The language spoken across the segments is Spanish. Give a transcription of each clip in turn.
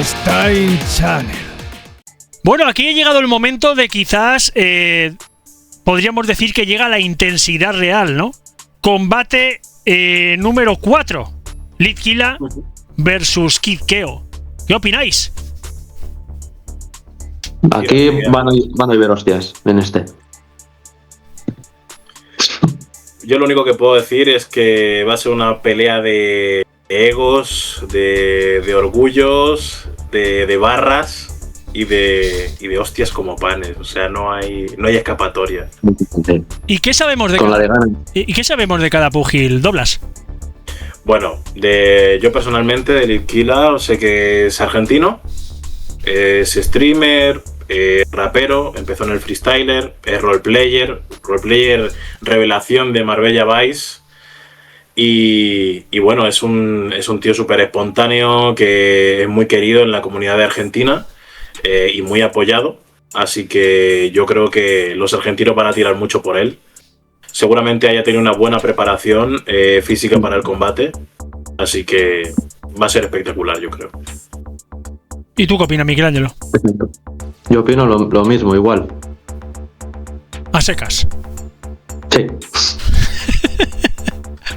Stein Channel. Bueno, aquí ha llegado el momento de quizás, podríamos decir que llega la intensidad real, ¿no? Combate número 4. Litquila versus Kid Keo. ¿Qué opináis? Aquí van a ver hostias en este. Yo lo único que puedo decir es que va a ser una pelea de egos, de orgullos, de barras y de hostias como panes. O sea, no hay escapatoria. ¿Y qué sabemos de ¿Y qué sabemos de cada púgil, Doblas? Bueno, yo personalmente de Litquila sé que es argentino, es streamer, rapero, empezó en el freestyler, es roleplayer revelación de Marbella Vice y bueno, es un tío súper espontáneo que es muy querido en la comunidad de Argentina y muy apoyado, así que yo creo que los argentinos van a tirar mucho por él. Seguramente haya tenido una buena preparación física para el combate, así que va a ser espectacular, yo creo. ¿Y tú qué opinas, Michelangelo? Yo opino lo mismo, igual. A secas. Sí.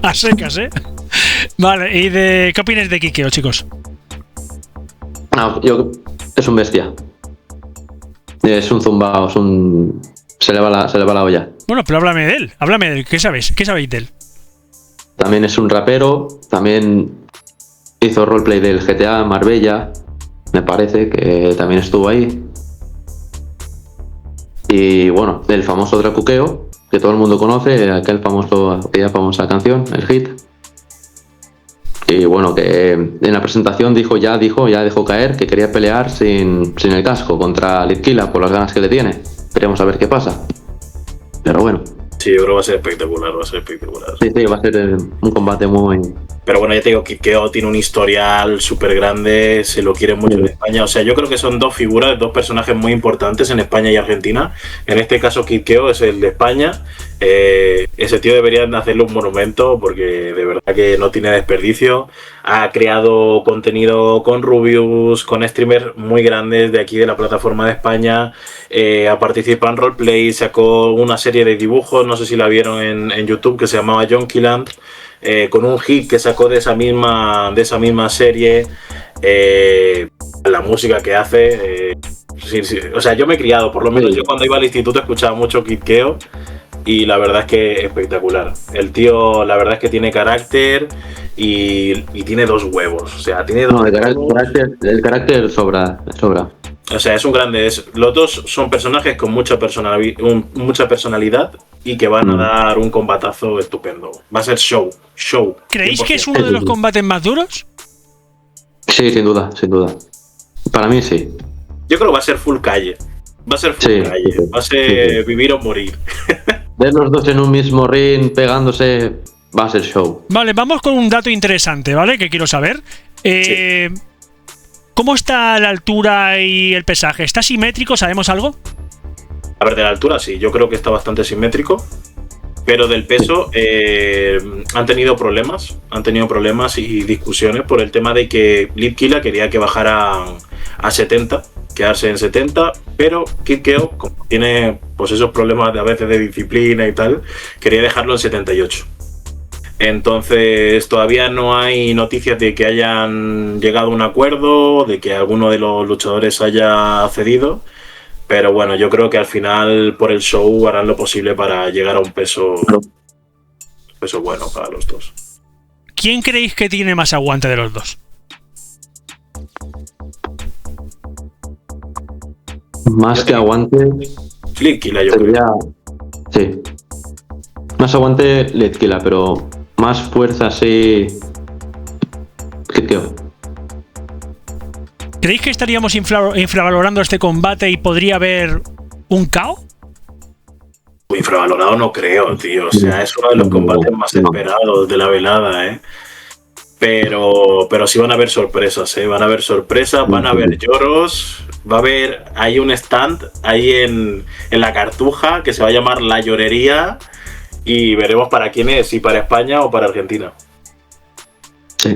A secas, ¿eh? Vale, ¿y qué opinas de Kikeo, chicos? No, es un bestia. Es un zumbao, se le va la olla. Bueno, pero háblame de él. ¿Qué sabéis? ¿Qué sabéis de él? También es un rapero, también hizo roleplay del GTA Marbella, me parece que también estuvo ahí. Y bueno, el famoso Dracuqueo, que todo el mundo conoce, aquella famosa canción, el hit. Y bueno, que en la presentación ya dejó caer que quería pelear sin el casco contra Litquila por las ganas que le tiene. Veremos a ver qué pasa. Pero bueno. Sí, yo creo que va a ser espectacular, Sí, va a ser un combate muy... Pero bueno, ya te digo, Kikeo tiene un historial súper grande, se lo quiere mucho en España. O sea, yo creo que son dos figuras, dos personajes muy importantes en España y Argentina. En este caso, Kikeo es el de España. Ese tío debería hacerle un monumento porque de verdad que no tiene desperdicio. Ha creado contenido con Rubius, con streamers muy grandes de aquí de la plataforma de España. Ha participado en roleplay, sacó una serie de dibujos, no sé si la vieron en YouTube, que se llamaba Jonkyland. Con un hit que sacó de esa misma serie, la música que hace, sí. O sea, yo me he criado, por lo menos yo cuando iba al instituto escuchaba mucho Kikeo y la verdad es que es espectacular. El tío, la verdad es que tiene carácter y tiene dos huevos. O sea, tiene dos huevos. El carácter sobra. O sea, es un grande. Los dos son personajes con mucha personalidad y que van a dar un combatazo estupendo. Va a ser show. ¿Creéis 100%. que es uno de los combates más duros? Sí, sin duda. Para mí sí. Yo creo que va a ser full calle. Va a ser vivir o morir. Ver los dos en un mismo ring pegándose va a ser show. Vale, vamos con un dato interesante, ¿vale? Que quiero saber. Sí. ¿Cómo está la altura y el pesaje? ¿Está simétrico? ¿Sabemos algo? A ver, de la altura sí, yo creo que está bastante simétrico. Pero del peso han tenido problemas y discusiones por el tema de que Litquila quería que bajaran a 70, quedarse en 70, pero Kikeo, como tiene pues esos problemas a veces de disciplina y tal, quería dejarlo en 78. Entonces todavía no hay noticias de que hayan llegado a un acuerdo, de que alguno de los luchadores haya cedido, pero bueno, yo creo que al final por el show harán lo posible para llegar a un peso bueno para los dos. ¿Quién creéis que tiene más aguante de los dos? Más que aguante... Litquila, yo creo. Sí. Más aguante Litquila, pero más fuerza sí... Kikeo. ¿Creéis que estaríamos infravalorando este combate y podría haber un KO? Infravalorado no creo, tío. O sea, es uno de los combates más esperados de la velada, ¿eh? Pero sí van a haber sorpresas, ¿eh? Van a haber sorpresas, van a haber lloros. Va a haber ahí un stand ahí en la Cartuja que se va a llamar La Llorería y veremos para quién es, si para España o para Argentina. Sí.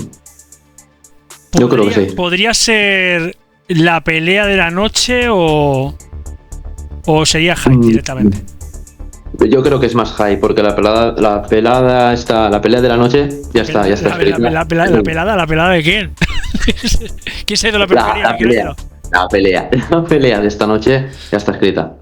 Yo creo que sí. ¿Podría ser la pelea de la noche o sería hype directamente? Yo creo que es más hype, porque la pelea de la noche ya está escrita. ¿La pelada de quién? ¿Quién se ha ido la peluquería? La pelea de esta noche ya está escrita.